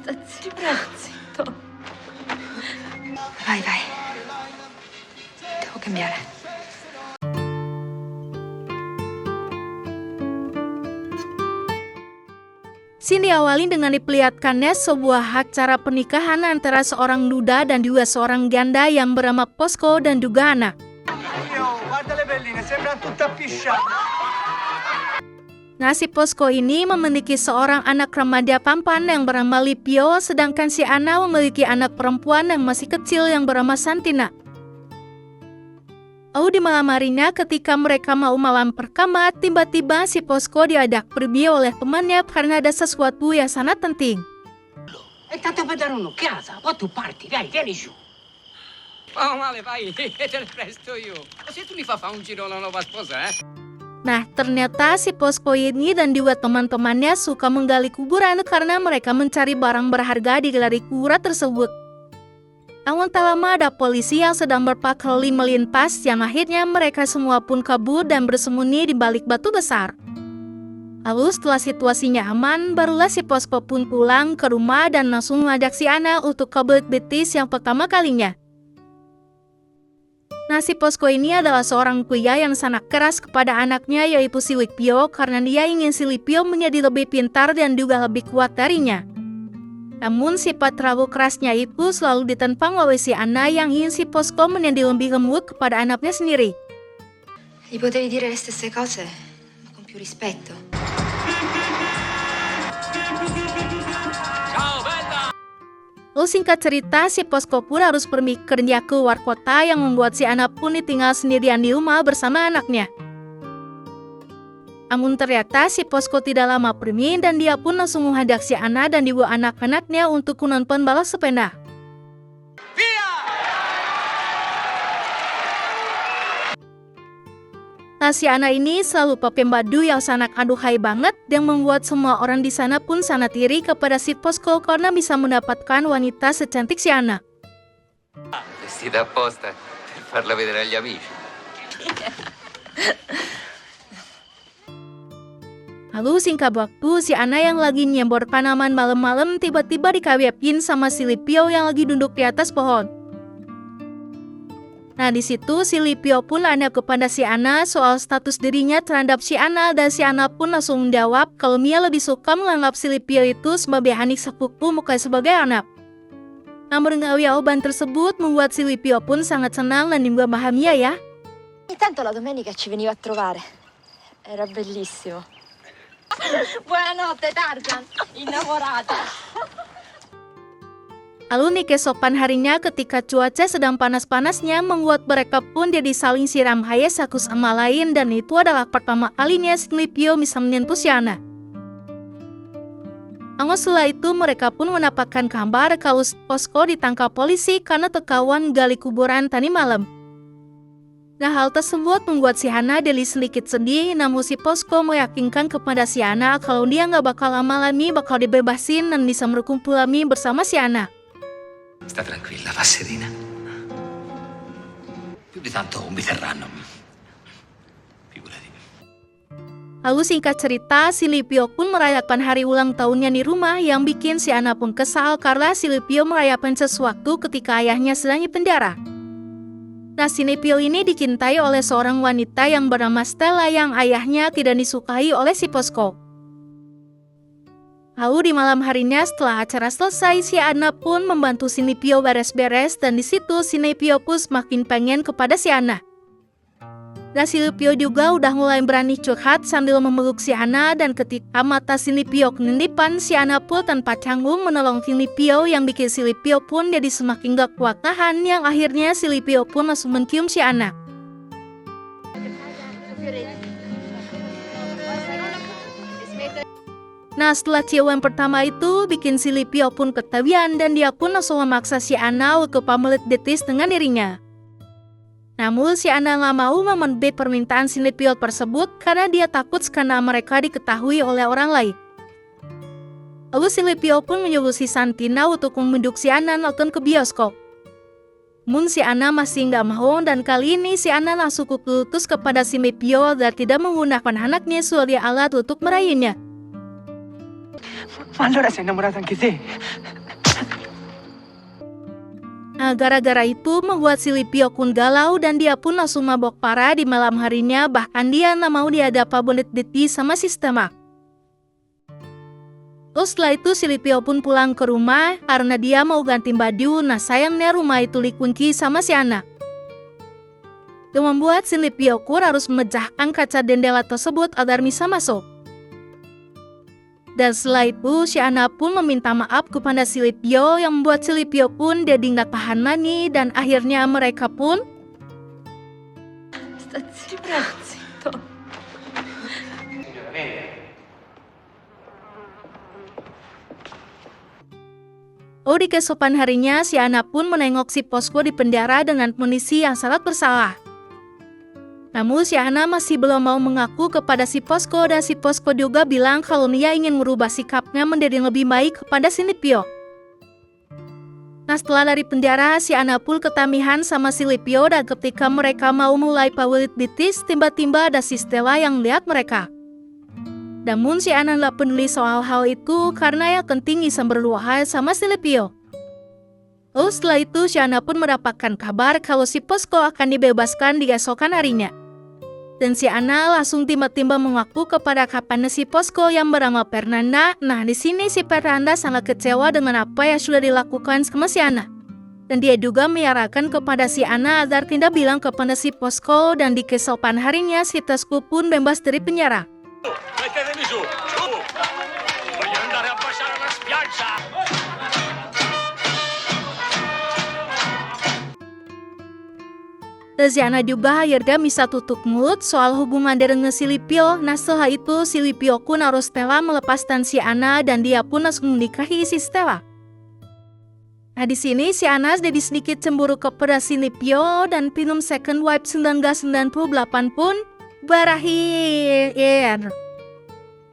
Zitto. Vai, vai. Devo cambiare. Scene diawali dengan diperlihatkannya sebuah acara pernikahan antara seorang duda dan juga seorang janda yang bernama Posko dan juga anak. Nah, si Posko ini memiliki seorang anak remaja tampan yang bernama Lipio, sedangkan si Ana memiliki anak perempuan yang masih kecil yang bernama Santina. Lalu di malam harinya ketika mereka mau malam pertama, tiba-tiba si Posko diajak pergi oleh temannya karena ada sesuatu yang sangat penting. È tanto per dare un'occhiata, poi tu parti, dai, vieni giù. Oh, male, vai, te ne presto io. Se tu mi fa un giro alla nuova sposa, Nah, ternyata si Posko ini dan juga teman-temannya suka menggali kuburan karena mereka mencari barang berharga di galeri kuburan tersebut. Namun tak lama ada polisi yang sedang berpatroli melintas yang akhirnya mereka semua pun kabur dan bersembunyi di balik batu besar. Lalu setelah situasinya aman, barulah si Posko pun pulang ke rumah dan langsung mengajak si Ana untuk ke bilik betis yang pertama kalinya. Nah, si Posko ini adalah seorang pria yang sangat keras kepada anaknya yaitu si Lipio karena dia ingin si Lipio menjadi lebih pintar dan juga lebih kuat darinya. Namun sifat terlalu kerasnya itu selalu ditentang oleh si Ana yang ingin si Posko menjadi lebih lembut kepada anaknya sendiri. Gli potevi dire le stesse cose, ma con più rispetto. Lalu singkat cerita, si Posko pun harus pergi kerja ke luar kota yang membuat si Ana pun ditinggal sendirian di rumah bersama anaknya. Namun ternyata si Posko tidak lama pergi dan dia pun langsung mengajak si Ana dan juga anak-anaknya untuk nonton balap sepeda. Nah, si Ana ini selalu pakai baju yang sangat aduhai banget yang membuat semua orang di sana pun sangat iri kepada si Posko karena bisa mendapatkan wanita secantik si Ana. Vestita apposta per farla vedere agli amici. Lalu singkat waktu, si Ana yang lagi nyembor tanaman malam-malam tiba-tiba dikawepin sama si Lipio yang lagi duduk di atas pohon. Nah, di situ si Lipio pun nanya kepada si Ana soal status dirinya terhadap si Ana dan si Ana pun langsung menjawab kalau Mia lebih suka menganggap si Lipio itu sebagai adik sepupu bukan sebagai anak. Namun jawaban tersebut membuat si Lipio pun sangat senang dan juga bahagia ya. Intanto la domenica ci veniva a trovare. Era bellissimo. Buonanotte Tarzan, innamorata. Lalu nih keesokan harinya ketika cuaca sedang panas-panasnya membuat mereka pun jadi saling siram air satu sama lain dan itu adalah pertama kalinya si Lipio bisa menyentuh si Ana. Namun setelah itu mereka pun mendapatkan kabar kalau Posko ditangkap polisi karena terkawan gali kuburan tadi malam. Nah, hal tersebut membuat si Ana jadi sedikit sedih, namun si Posko meyakinkan kepada si Ana kalau dia nggak bakal lama-lama bakal dibebasin dan bisa berkumpul lagi bersama si Ana. Sta tranquilla, passerina. Più di tanto non mi terranno. Figurati. Lalu singkat cerita, si Lipio pun merayakan hari ulang tahunnya di rumah yang bikin si Ana pun kesal karena si Lipio merayakan sesuatu ketika ayahnya sedang di penjara. Nah, si Lipio ini dicintai oleh seorang wanita yang bernama Stella yang ayahnya tidak disukai oleh si Posko. Lalu di malam harinya setelah acara selesai, si Ana pun membantu si Lipio beres-beres dan di situ si Lipio pun semakin pengen kepada si Ana. Dan si Lipio juga udah mulai berani curhat sambil memeluk si Ana dan ketika mata si Lipio kenindipan, si Ana pun tanpa canggung menolong si Lipio yang bikin si Lipio pun jadi semakin gak kuat tahan yang akhirnya si Lipio pun langsung mencium si Ana. Nah, setelah ciuman pertama itu bikin si Lipio pun ketagihan dan dia pun langsung memaksa si Ana untuk pamilit betis dengan dirinya. Namun si Ana nggak mau memenuhi permintaan si Lipio tersebut karena dia takut karena mereka diketahui oleh orang lain. Lalu si Lipio pun menyuruh si Santina untuk membujuk si Ana nonton ke bioskop. Namun si Ana masih nggak mau dan kali ini si Ana langsung kukutus kepada si Lipio dan tidak menggunakan anaknya sebagai alat untuk meraihnya. Ma allora sei innamorata anche te? Nah, gara-gara itu membuat si Lee Pyo Kun galau dan dia pun langsung mabok parah di malam harinya, bahkan dia nggak mau dihadap Bonnet Deti sama Sistema. Terus setelah itu si Lee Pyo pun pulang ke rumah karena dia mau ganti baju. Nah sayangnya rumah itu dikunci sama si Ana. Itu membuat si Lee Pyo Kun harus memecahkan kaca jendela tersebut agar bisa masuk. Dan setelah itu, si Ana pun meminta maaf kepada si Lee Pyo yang membuat si Lee Pyo pun jadi nggak tahan lagi dan akhirnya mereka pun di keesokan harinya, si Ana pun menengok si Posko di penjara dengan kondisi yang sangat bersalah. Namun si Ana masih belum mau mengaku kepada si Posko dan si Posko juga bilang kalau dia ingin merubah sikapnya menjadi lebih baik kepada si Lee Pyo. Nah setelah dari penjara, si Ana pun ketamihan sama si Lee Pyo dan ketika mereka mau mulai Bonnet Deti, tiba-tiba ada si Stella yang lihat mereka. Namun si Ana nggak peduli soal hal itu karena ya penting bisa berdua sama si Lee Pyo. Lalu setelah itu si Ana pun mendapatkan kabar kalau si Posko akan dibebaskan di keesokan harinya. Dan si Ana langsung tiba-tiba mengaku kepada kapannya si Posko yang bernama Fernanda. Nah di sini si Fernanda sangat kecewa dengan apa yang sudah dilakukan sama si Ana. Dan dia juga menyarankan kepada si Ana agar tidak bilang kepada si Posko dan di keesokan harinya si Posko pun bebas dari penjara. Mettetemi su! Voglio andare a baciare la spiaggia! Si Ana juga akhirnya bisa tutup mulut soal hubungan dengan si Lee Pyo. Nah setelah itu si Lee Pyo Kun harus Stella melepaskan si Ana dan dia pun langsung menikahi si Stella. Nah di sini si Ana jadi sedikit cemburu kepada si Lee Pyo dan film Second Wife 1998 pun berakhir.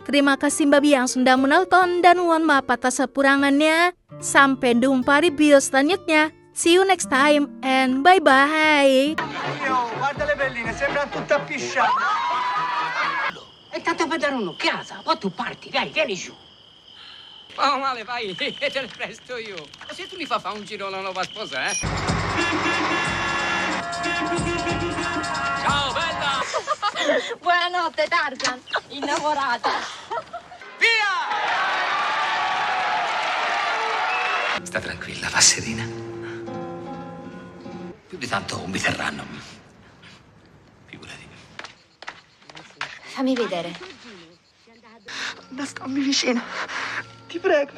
Terima kasih babi yang sudah menonton dan mohon maaf atas kekurangannya. Sampai jumpa di video selanjutnya. See you next time and bye-bye! Guarda le pelline, sembrano tutte appisciate. E tanto per dare un'occhiata, poi tu parti, dai, vieni giù. Oh male, vai, te le presto io. Se tu mi fa un giro alla nuova sposa, eh? Ciao, bella! Buonanotte Tarzan, innamorata. Via! Sta tranquilla, va serena. Più di tanto mi terranno. Figurati. Fammi vedere. Non stammi vicino, ti prego.